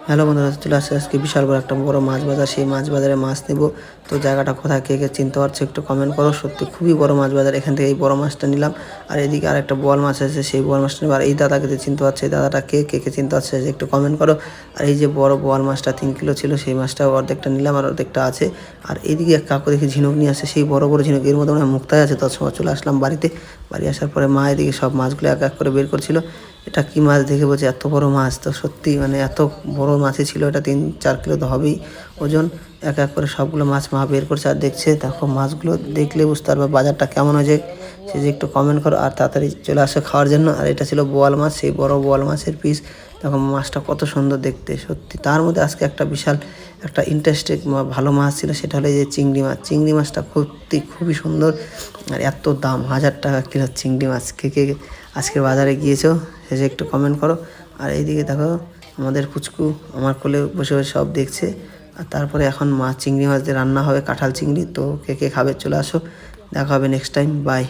Hello বন্ধুরা, চলে আসছে আজকে বিশাল বড় মাছ বাজার। সেই মাছ বাজারে মাছ নেব। তো জায়গাটা কোথায়, কে কে চিনতে পারছো একটু কমেন্ট করো। সত্যি খুবই বড় মাছ বাজার। এখান থেকে এই বড় মাছটা নিলাম, আর এদিকে আর একটা বোয়াল মাছ আছে, সেই বোয়াল মাছটা নেব। আর এই দাদাকে চিনতে পারছে, এই দাদাটা কে কে চিনতে পারছে একটু কমেন্ট করো। আর এই যে বড় বোয়াল মাছটা 3 কিলো ছিল, সেই মাছটা অর্ধেকটা নিলাম আর অর্ধেকটা আছে। আর এইদিকে এক কাকু দেখি ঝিনুক নিয়ে আসছে, সেই বড় বড় ঝিনুক, এর মধ্যে মুক্তায় আছে। তার সময় চলে আসলাম বাড়িতে। বাড়ি আসার পরে মা এদিকে সব মাছগুলো এক এক করে বের করছিল। এটা কি মাছ দেখে বলছে এত বড় মাছ। তো সত্যি মানে এত বড় মাছই ছিল, এটা 3-4 কিলো তো হবেই ওজন। এক এক করে সবগুলো মাছ মা বের করছে আর দেখছে। দেখো মাছগুলো দেখলে বুঝতে পারবে বাজারটা কেমন হয়েছে, সে যে একটু কমেন্ট করো। আর তাড়াতাড়ি চলে আসো খাওয়ার জন্য। আর এটা ছিল বোয়াল মাছ, সেই বড় বোয়াল মাছের পিস। দেখো মাছটা কত সুন্দর দেখতে সত্যি। তার মধ্যে আজকে একটা বিশাল একটা ইন্টারেস্টিং ভালো মাছ ছিল, সেটা হলো এই যে চিংড়ি মাছ। চিংড়ি মাছটা খুবই সুন্দর, আর এত দাম, 1000 টাকা কিলো চিংড়ি মাছ। কে কে আজকে বাজারে গিয়েছো সেটা একটু কমেন্ট করো। আর এইদিকে দেখো আমাদের পুচকু আমার কোলে বসে বসে সব দেখছে। আর তারপরে এখন চিংড়ি মাছ দিয়ে রান্না হবে, কাঁঠাল চিংড়ি। তো কে কে খাবে চলে আসো, দেখা হবে নেক্সট টাইম, বাই।